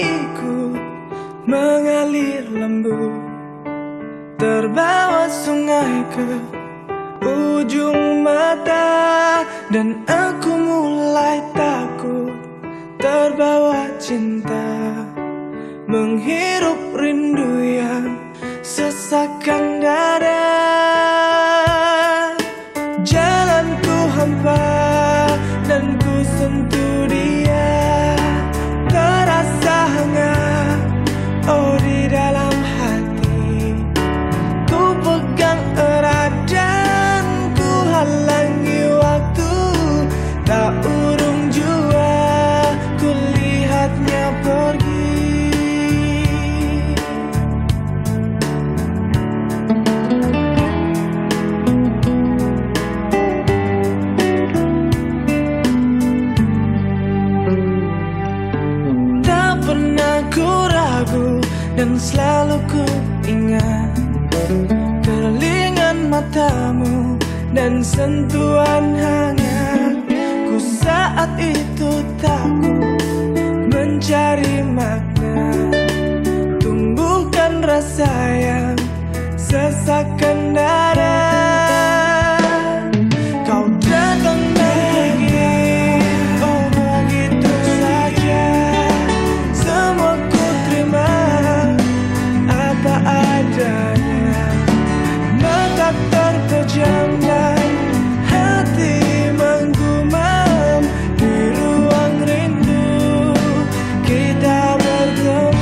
ikut mengalir lembut, terbawa sungai ke ujung mata. Dan aku mulai takut, terbawa cinta, menghirup rindu yang sesakkan dada. Jalanku hampa dan ku sentuh dia, terasa hangat, oh di dalam hati. Ku pegang erat dan ku halangi waktu, tak urung jua ku lihatnya pergi. Dan selalu ku ingat kerlingan matamu dan sentuhan hangat. Ku saat itu takut mencari makna, tumbuhkan rasa yang sesakkan dada. Kau datang lagi, oh begitu saja. Semua ku terima apa adanya, mata terpejam dan hati menggumam. Di ruang rindu kita bertemu.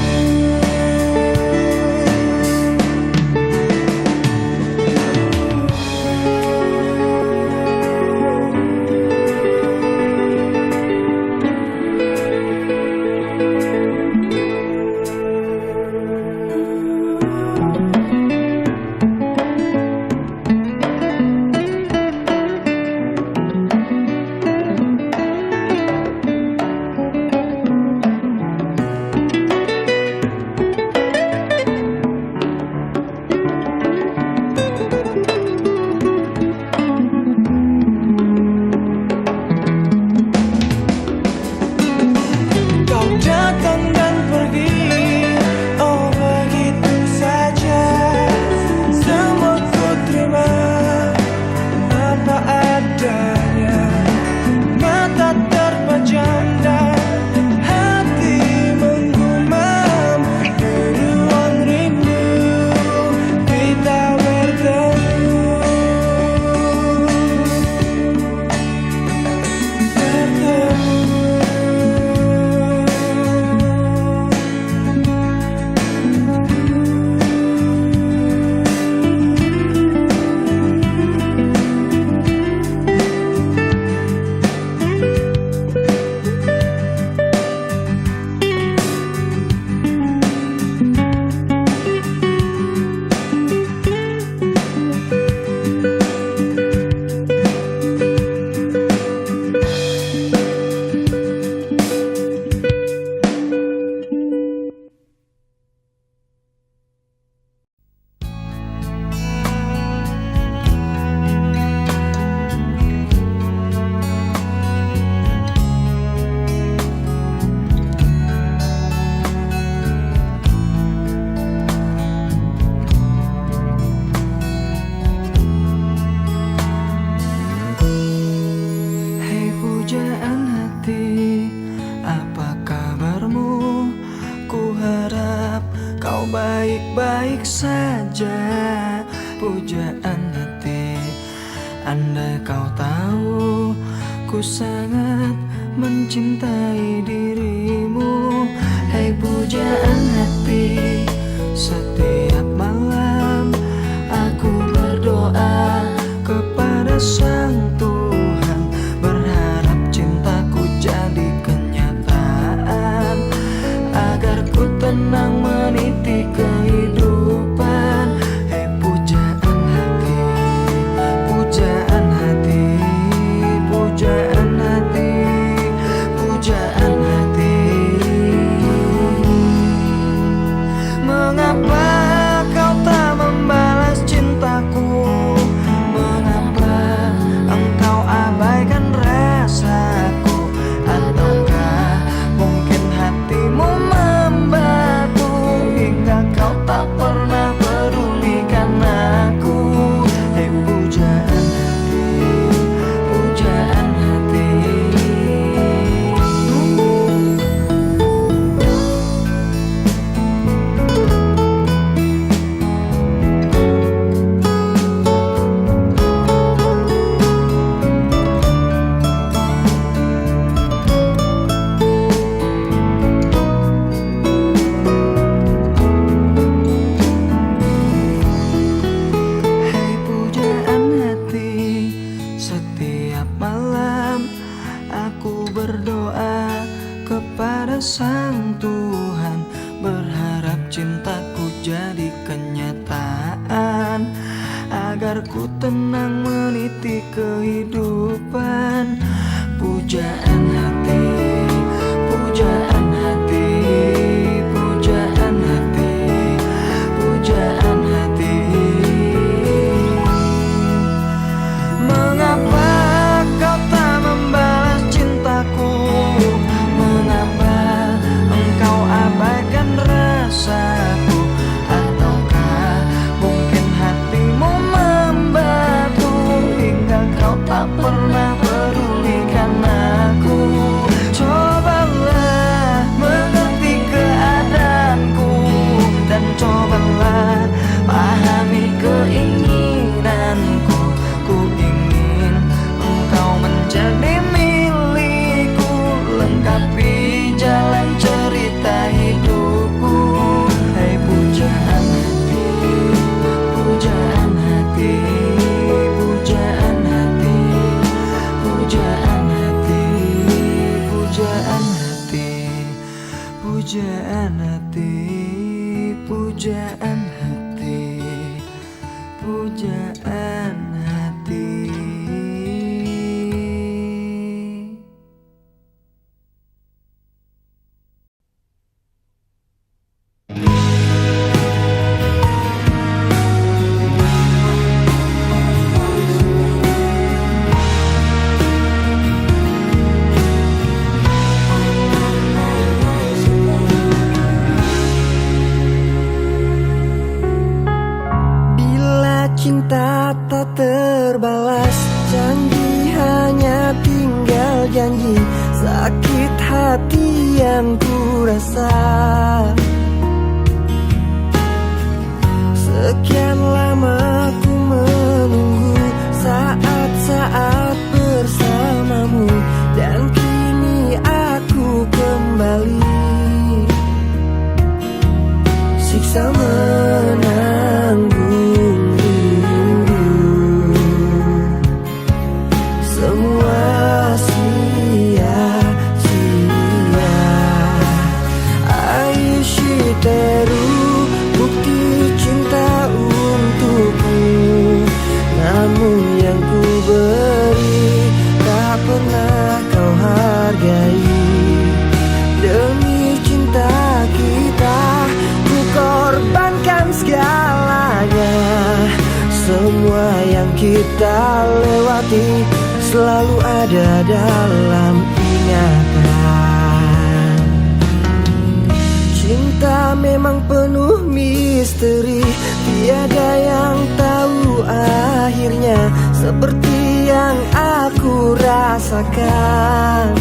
Datang dan pergi, oh begitu saja. Semua ku terima apa adanya, mata terpejam dan hati menggumam. Di ruang rindu kita bertemu. Baik-baik saja, pujaan hati. Andai kau tahu, ku sangat mencintai dirimu. Hai pujaan hati, setiap malam aku berdoa kepada Sang Tuhan, berharap cintaku jadi kenyataan, agar ku tenang meniti kehidupan. Hei pujaan hati, pujaan hati, pujaan hati, pujaan hati. Mengapa Ku tenang meniti kehidupan. Pujaan hati, pujaan hati, pujaan hati, pujaan hati. Mengapa kau tak membalas cintaku? Mengapa engkau abaikan rasaku? Ataukah mungkin hatimu membatu hingga kau tak pernah pedulikan aku? Cobalah mengerti keadaanku dan cobalah pahami keinginanku. Ku ingin engkau menjadi milikku, lengkapi jalan cerita hidupku. Hai pujaan hati, pujaan hati, pujaan hati, pujaan hati, pujaan hati, pujaan hati, pujaan hati, pujaan hati. Bila cinta tak terbalas, janji hanya tinggal janji. Sakit hati yang ku rasa, sekian lama ku menunggu saat-saat bersamamu, dan kini aku kembali. Siksa menanggung rindu, semua sia-sia. Aishiteru, bukti cinta untukmu. Namun yang ku beri tak pernah kau hargai. Demi cinta kita ku korbankan segalanya. Semua yang kita lewati selalu ada dalam ingatan. Cinta memang penuh misteri, tiada yang tahu akhirnya. Seperti yang aku rasakan,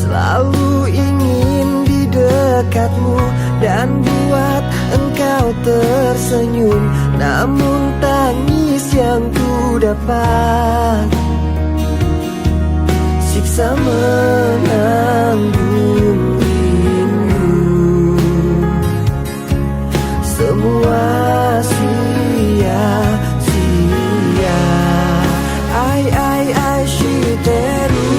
selalu ingin di dekatmu dan buat engkau tersenyum. Namun tangis yang ku dapat, siksa menanggung rindu, semua sia-sia. Ai shiteru,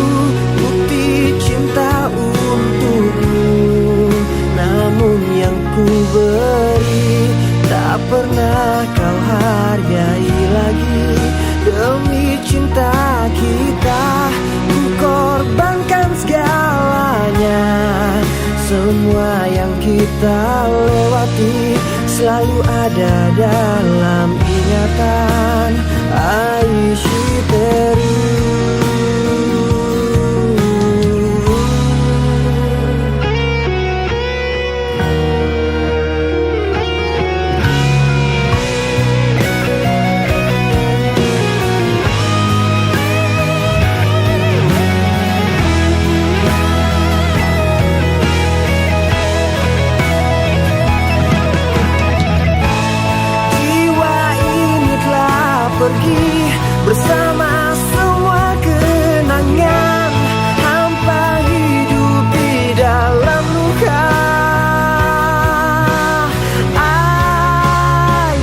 bukti cinta untukmu. Namun yang ku beri tak pernah kau hargai lagi. Demi cinta kita ku korbankan segalanya. Semua yang kita lewati selalu ada dalam ingatan. Aishiteru. Pergi bersama semua kenangan, hampa hidup di dalam luka. Ai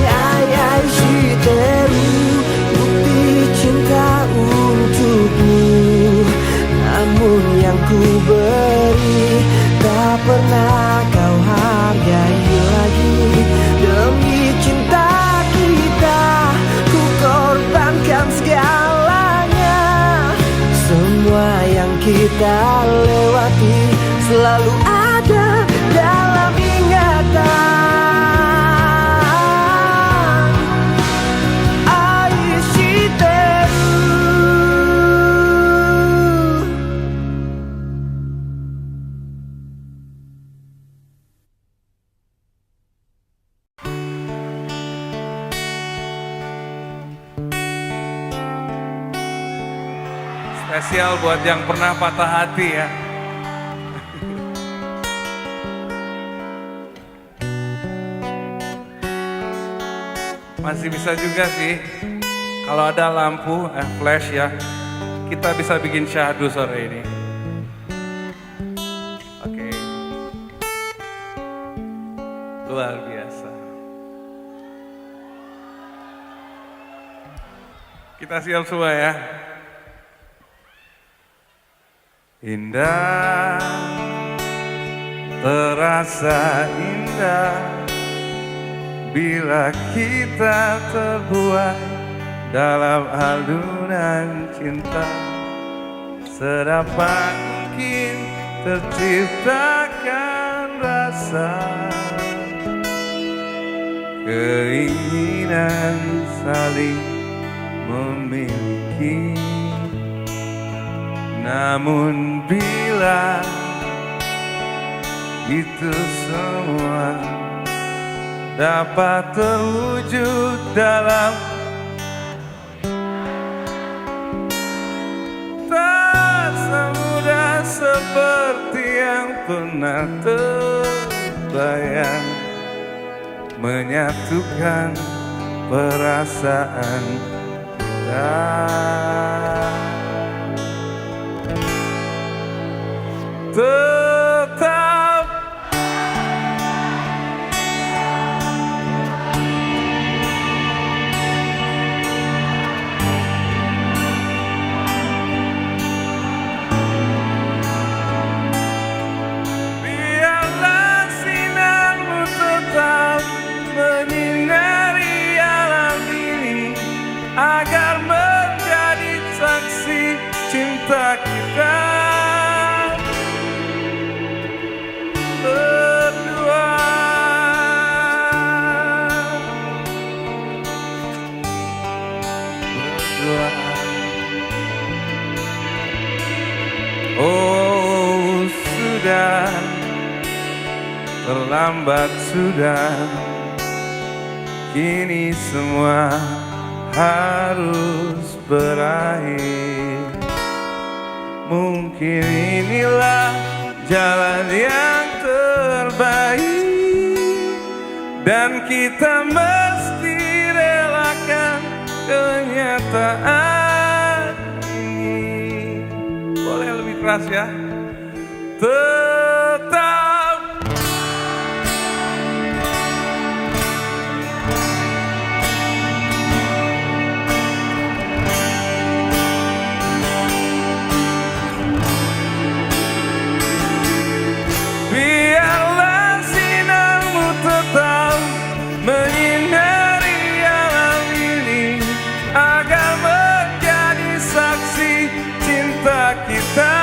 shiteru, bukti cinta untukmu. Namun yang ku beri tak pernah kau hargai lagi. Demi cinta kita lewati selalu ada dalam ingatan. Spesial buat yang pernah patah hati ya. Masih bisa juga sih, kalau ada lampu, flash ya, kita bisa bikin syahdu sore ini. Oke. Luar biasa. Kita siap semua ya. Indah, terasa indah bila kita terbuai dalam alunan cinta. Sedapat mungkin terciptakan rasa keinginan saling memiliki. Namun bila itu semua dapat terwujud dalam tak semudah seperti yang pernah terbayang, menyatukan perasaan kita. Tetap biarlah sinarmu tetap menyinari alam ini agar menjadi saksi cinta kita. Oh sudah, terlambat sudah, kini semua harus berakhir. Mungkin inilah jalan yang terbaik dan kita mesti relakan kenyataan ini. Boleh lebih keras ya. Tetap biarlah sinarmu tetap menyinari alam ini agar menjadi saksi cinta kita.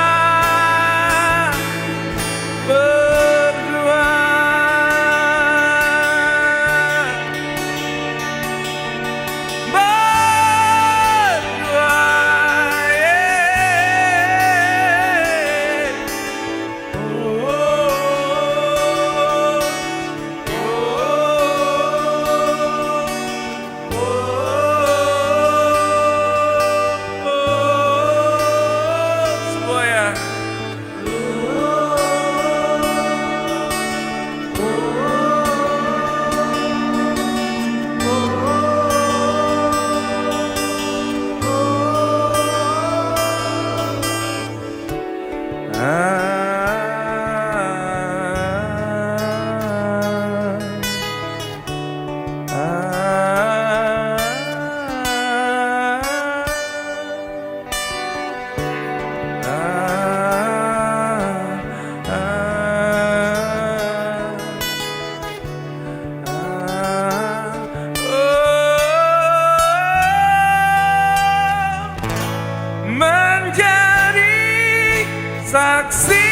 saksi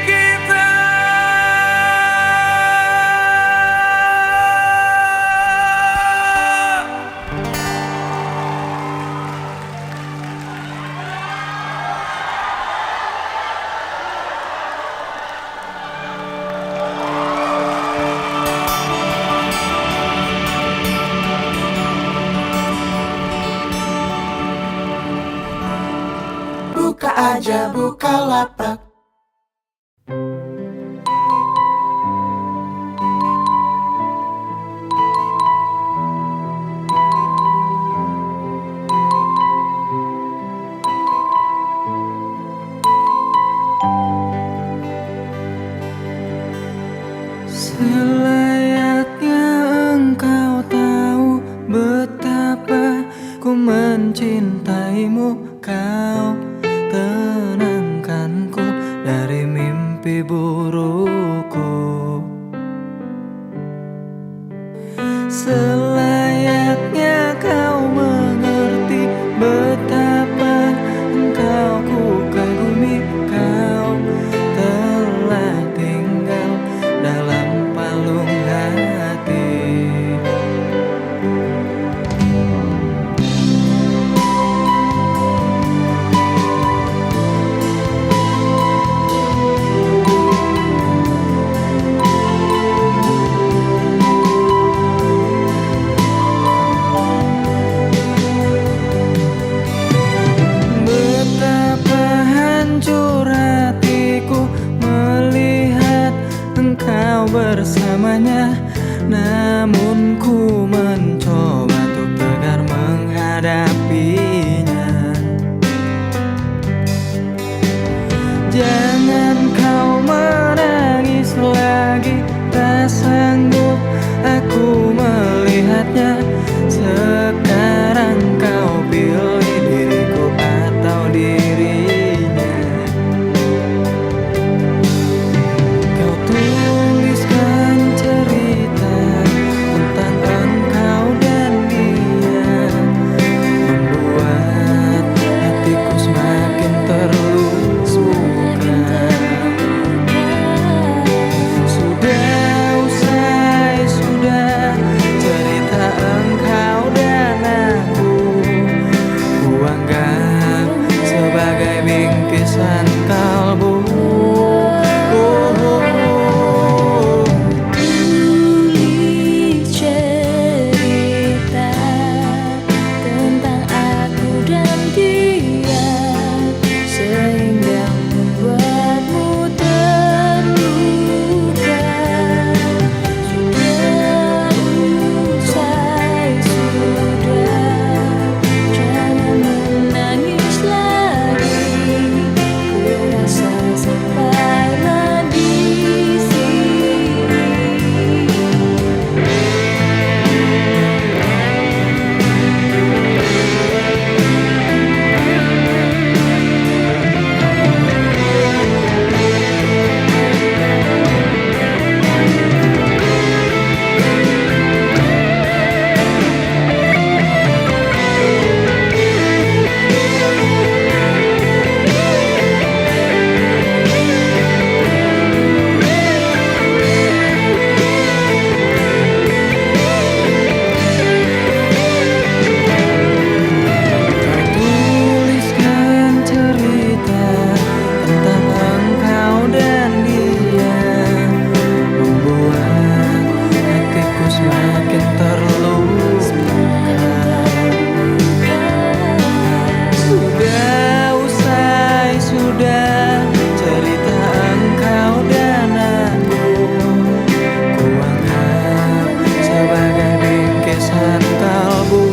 kita. Buka aja Bukalapak. Selayaknya engkau tahu betapa ku mencintaimu. Kau tenangkanku dari mimpi burukku. Selayaknya kau mengerti betapa engkau ku kagumi. Kau telah tinggal dalam palung hati. Betapa hancur hatiku melihat engkau bersamanya. Namun ku mencoba untuk tegar menghadapinya. Jangan kau menangis lagi, tak sanggup aku melihatnya. Sekarang kau pilih diriku atau dirinya. Kau tuliskan cerita tentang engkau dan dia, membuat hatiku semakin terluka. Sudah usai, sudah cerita engkau dan aku. Ku anggap sebagai bingkisan kalbu. Tulis cerita tentang aku dan dia, sehingga membuatmu terluka. Sudah usai, sudah, jangan menangis lagi. Ku rasa sampailah di sini. Tuliskan cerita tentang engkau dan dia, membuat hatiku semakin terluka. Sudah usai, sudah cerita engkau dan aku. Ku anggap sebagai bingkisan kalbu.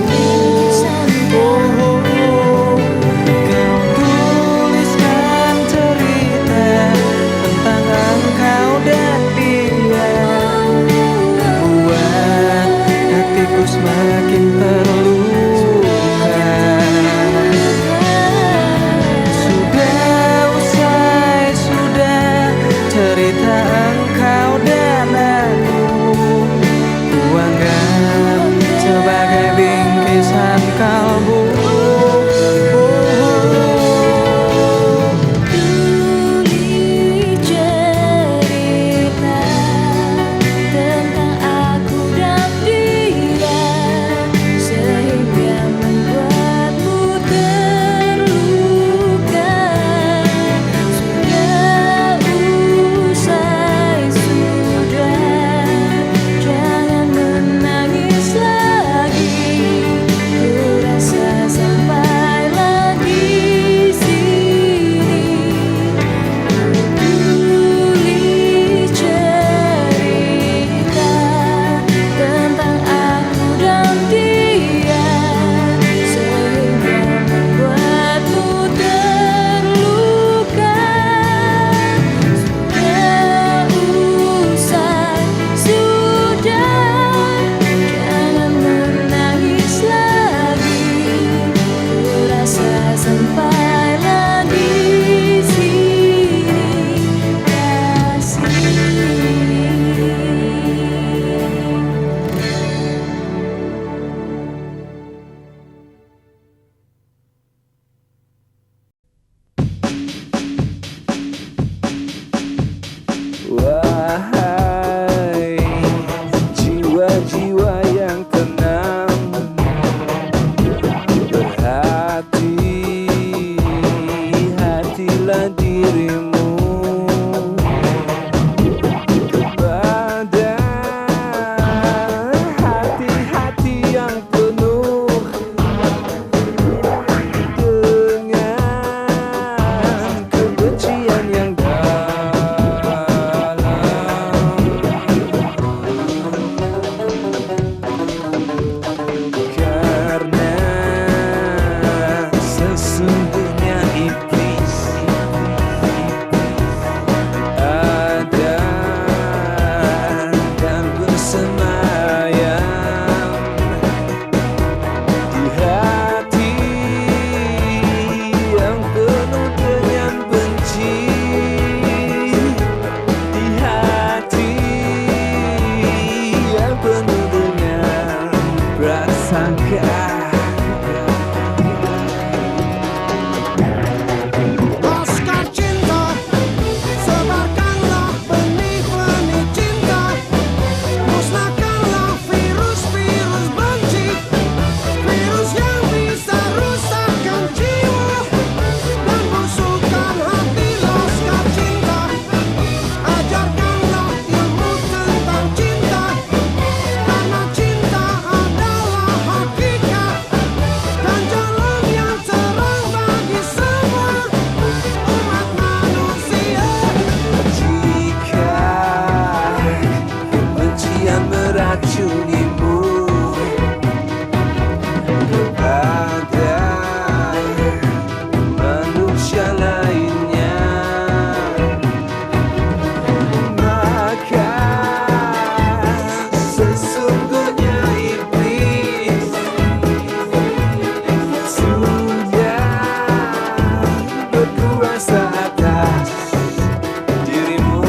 Kau tuliskan cerita tentang engkau dan dia, membuat hatiku semakin terluka. Sudah usai, sudah cerita engkau dan aku. Ku anggap sebagai bingkisan kalbu. dalam dia, sehingga membuatmu terluka. Sudah usai, sudah, jangan menangis lagi. Ku rasa sampailah di sini kasih. Wahai jiwa-jiwa yang tenang, berhati-hatilah dirimu kepada hati-hati yang penuh dengan kebencian yang karena sesungguhnya iblis ada dan bersemayam di hati yang penuh dengan benci, di hati yang penuh dengan prasangka. Laskar cinta, sebarkanlah benih-benih cinta, musnahkanlah virus-virus benci, virus yang bisa rusakkan jiwa dan busukkan hati. Laskar cinta, ajarkanlah ilmu tentang cinta, karena cinta adalah hakikat dan jalan yang terang bagi semua umat manusia. Jika kebencian meracunimu kepada manusia lainnya, maka sesungguhnya iblis sudah berkuasa atas dirimu.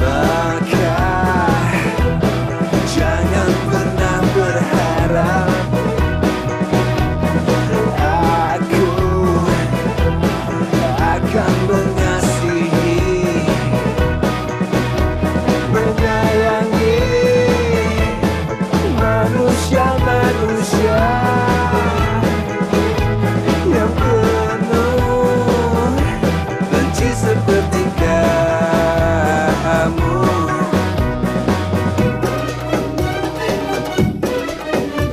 Maka jangan pernah berharap aku akan mengasihi, menyayangi manusia-manusia yang penuh benci seperti kamu.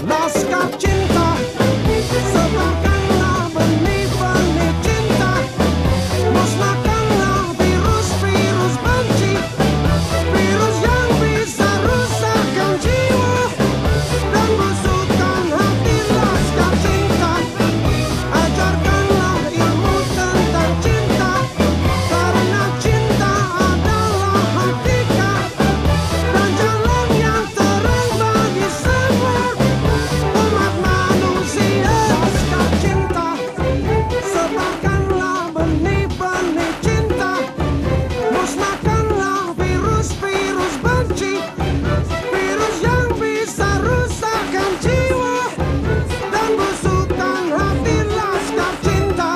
Laskar cinta, sebarkanlah benih-benih cinta, musnahkanlah virus-virus benci, virus yang bisa rusakkan jiwa dan busukkan hati. Laskar cinta, ajarkanlah ilmu tentang cinta, karena cinta adalah hakikat dan jalan yang terang bagi semua umat manusia. Laskar cinta, sebarkanlah benih-benih cinta, musnahkanlah virus-virus benci, virus yang bisa rusakkan jiwa dan busukkan hati. Laskar cinta,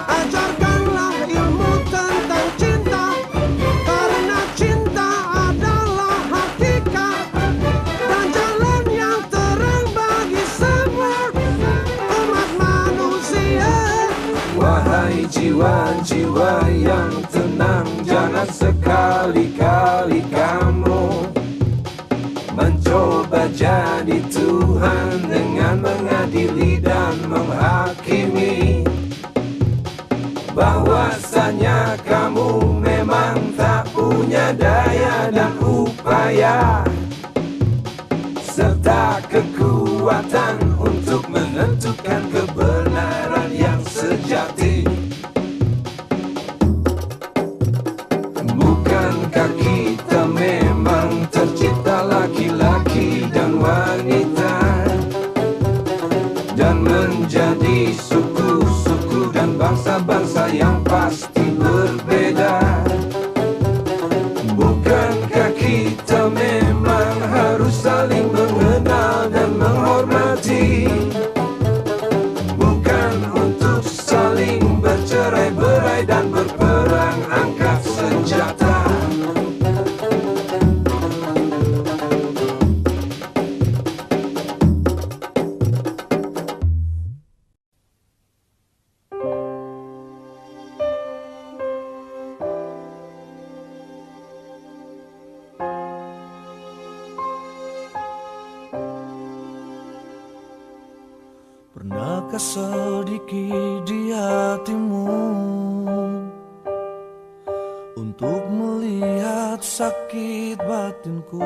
ajarkanlah ilmu tentang cinta, karena cinta adalah hakikat dan jalan yang terang bagi semua umat manusia. Wahai jiwa-jiwa yang tenang, jangan sekali-kali kamu mencoba jadi Tuhan dengan mengadili dan menghakimi. bahwasanya kamu memang tak punya punya daya dan upaya serta kekuatan untuk menentukan kebenaran yang sejati. Bukankah kita memang tercipta laki-laki dan wanita, dan menjadi suku-suku dan bangsa-bangsa yang pasti berbeda? Bukankah kita memang harus saling mengenal dan menghormati, bukan untuk saling bercerai-berai dan berperang angkat senjata? Pernahkah sedikit di hatimu untuk melihat sakit batinku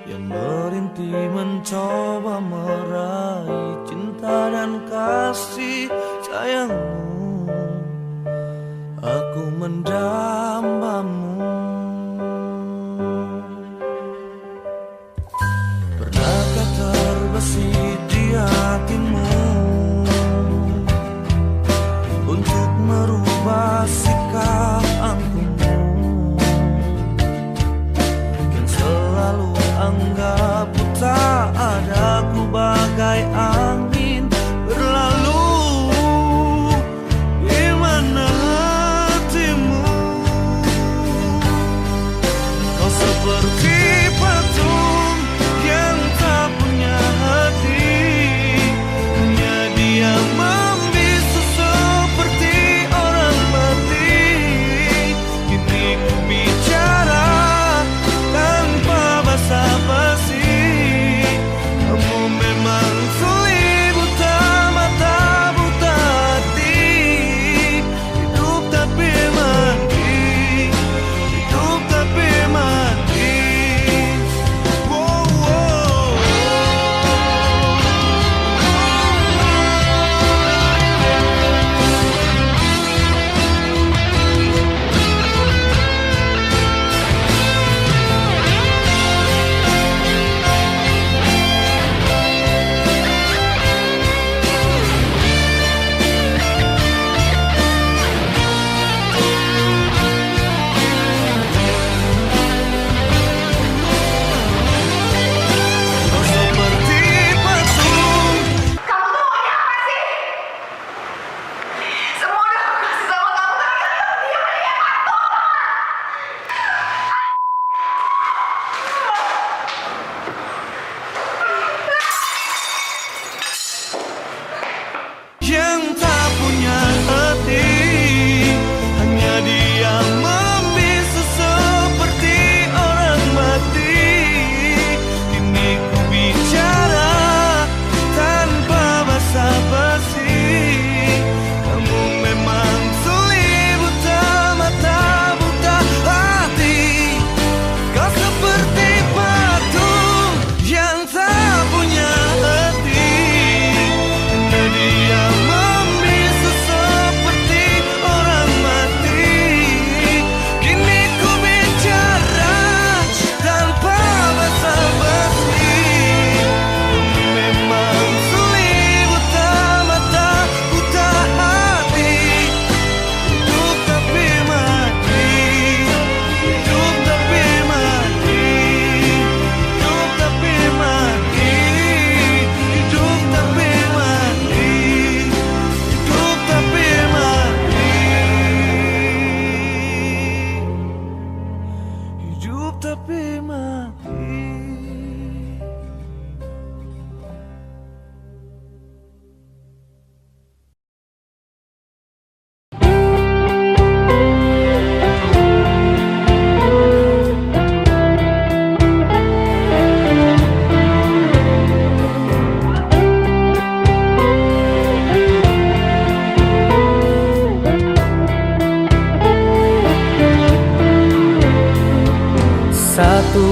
yang merintih mencoba meraih cinta dan kasih sayangmu? Aku mendambamu. Pernahkah terbesit di hatimu untuk merubah sikap angkuhmu yang selalu anggap tak ada? Ku bagai angin berlalu. Di mana hatimu? Kau seperti patung yang tak punya hati, hanya diam membisu seperti orang mati. Kini ku bicara tanpa basa-basi. Kamu memang sulit, buta mata, buta hati. Hidup tapi mati, hidup tapi mati.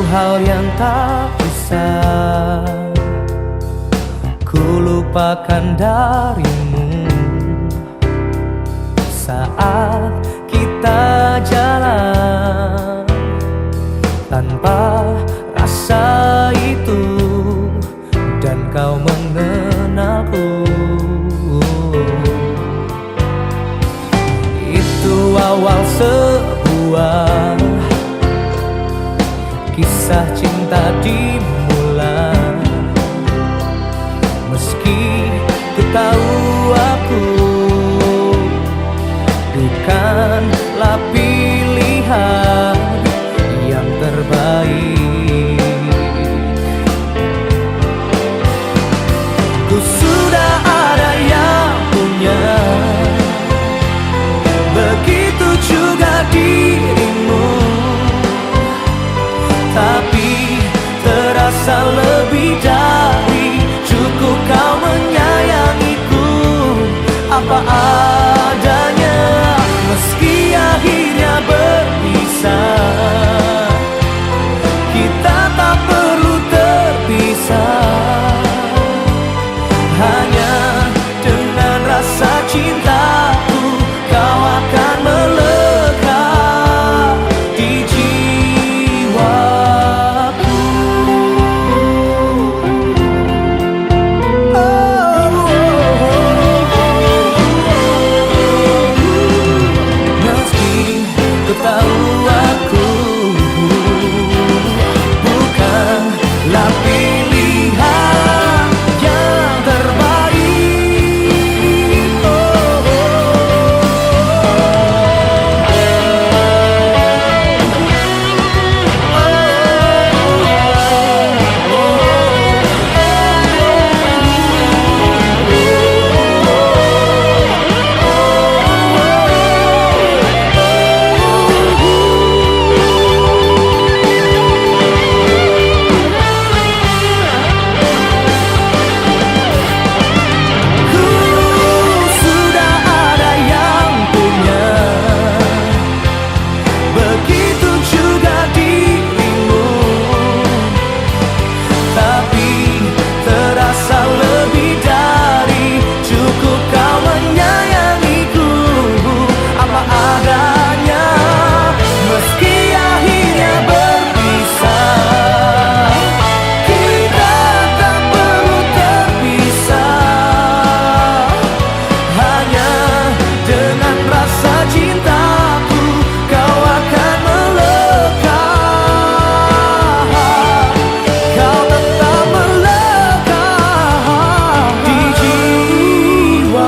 hal yang tak bisa ku lupakan darimu saat kita jalan tanpa rasa itu dan kau mengenalku. Itu awal sebuah kisah cinta dimulai. Meski ku tahu aku bukanlah pilihan yang terbaik. Ku sudah ada yang punya, begitu juga dirimu. Tapi terasa lebih dari cukup kau menyayangiku apa adanya. Meski akhirnya berpisah, kita tak perlu terpisah. Hanya dengan rasa cintaku kau akan melekat di jiwaku. Meski ku tahu aku bukanlah pilihan yang terbaik. Sudah ada yang punya, begitu juga dirimu. Tapi terasa lebih dari cukup kau menyayangiku apa adanya. Meski akhirnya berpisah, kita tak perlu terpisah. Hanya dengan rasa cintaku kau akan melekat. Kau tetap melekat di jiwaku.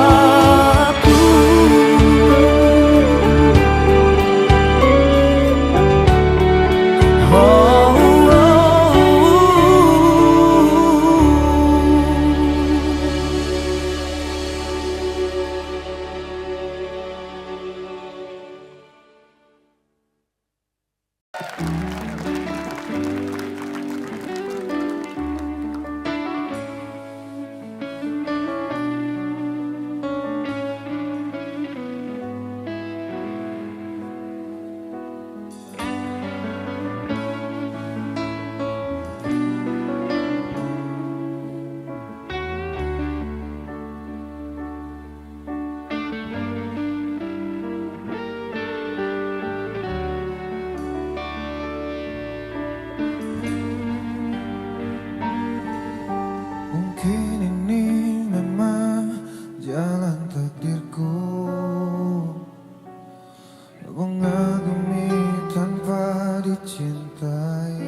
Mungkin ini memang jalan takdirku, mengagumi tanpa dicintai.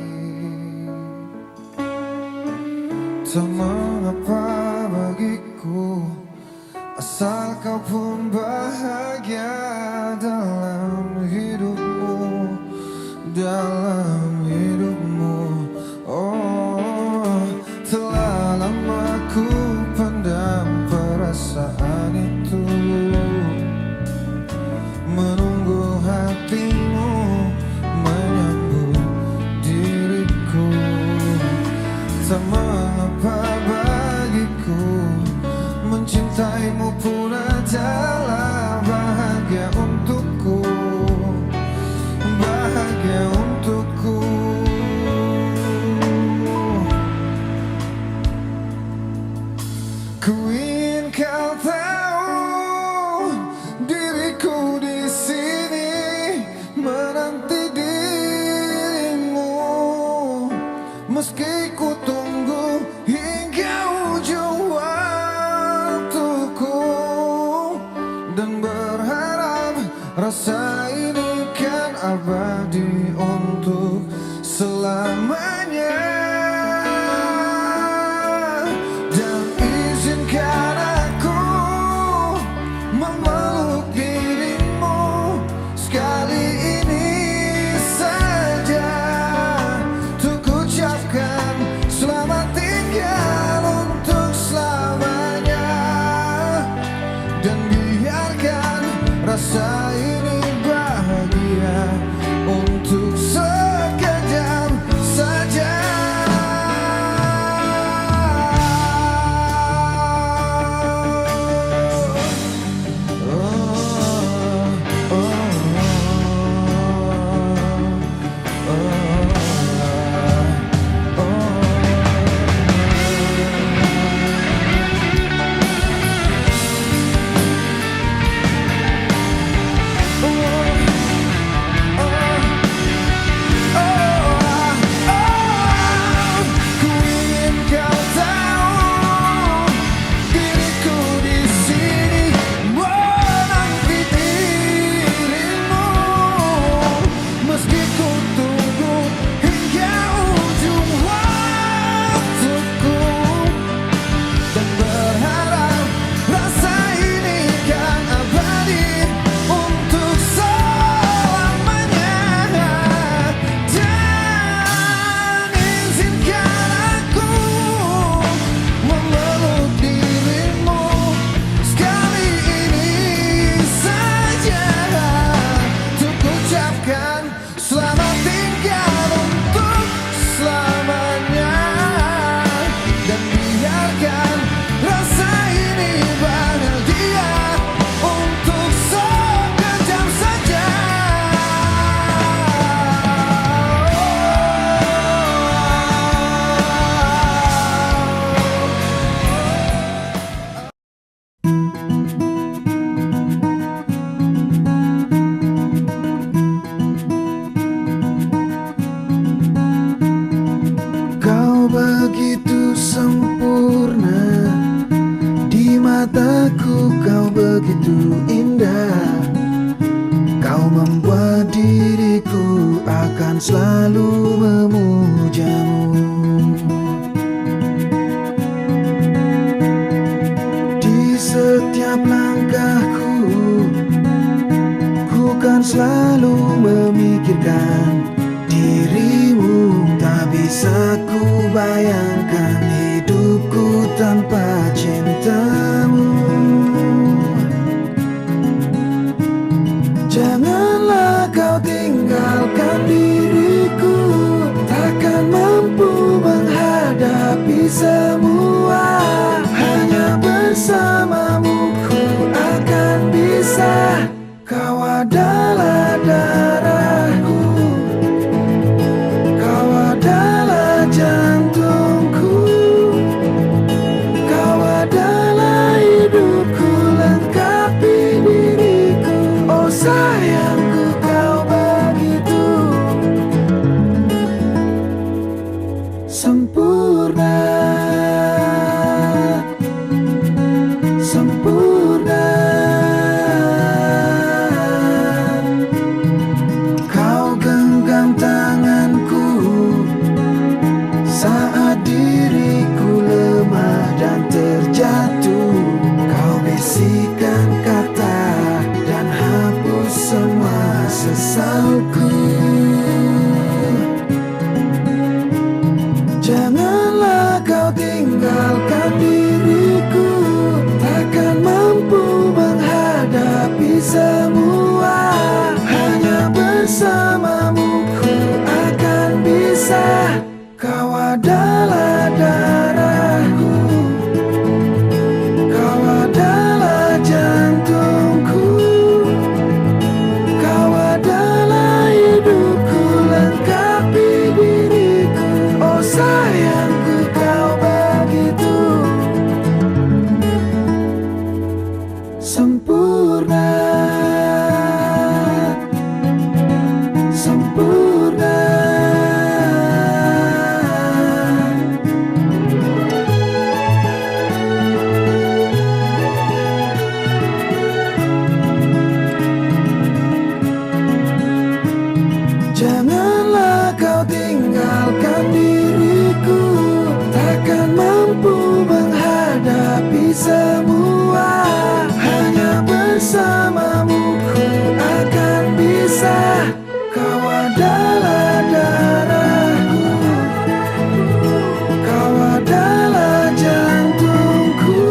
Tak mengapa bagiku, asal kau pun bahagia dalam hidupmu, dalam hidupmu. Oh, telah lama ku pendam perasaan itu, menunggu hatimu menyambut diriku. Tak mengapa Meski ku tunggu hingga ujung waktuku dan berharap rasa ini kan abadi untuk selamanya. Dan izinkan aku memeluk dirimu sekali ini saja, untuk ucapkan selamat tinggal untuk selamanya. Dan biarkan rasa ini bahagia untuk sekejap saja. Ku ingin kau tahu diriku di sini menanti dirimu, meski ku tunggu hingga ujung waktuku dan berharap rasa ini kan abadi untuk selamanya. Dan izinkan aku memeluk dirimu sekali ini saja, untuk ucapkan selamat tinggal untuk selamanya. Dan biarkan rasa ini bahagia untuk sekejap saja. Kau begitu sempurna, di mataku kau begitu indah. Kau membuat diriku akan selalu memujamu. Di setiap langkahku, ku kan selalu memikirkan dirimu. Tak bisa ku bayangkan hidupku tanpa cintamu. Janganlah kau tinggalkan diriku, takkan mampu menghadapi semua. Hanya bersamamu ku akan bisa. Kau adalah darahku, kau adalah jantungku, kau adalah hidupku, lengkapi diriku. Oh sayangku, kau begitu sempurna, sempurna. Kau genggam tanganku saat diriku lemah dan terjatuh. Kau bisikan kata dan hapus semua sesalku. Janganlah kau tinggalkan diriku, takkan mampu menghadapi semua. Hanya bersamamu ku akan bisa. Kau adalah darahku, kau adalah jantungku, kau adalah hidupku, lengkapi diriku. Oh sayangku, kau begitu sempurna, sempurna. Janganlah kau tinggalkan diriku, takkan mampu menghadapi semua. Hanya bersamamu ku akan bisa. Kau adalah darahku, kau adalah jantungku,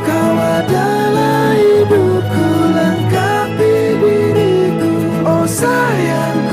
kau adalah hidupku, lengkapi diriku. Oh sayang,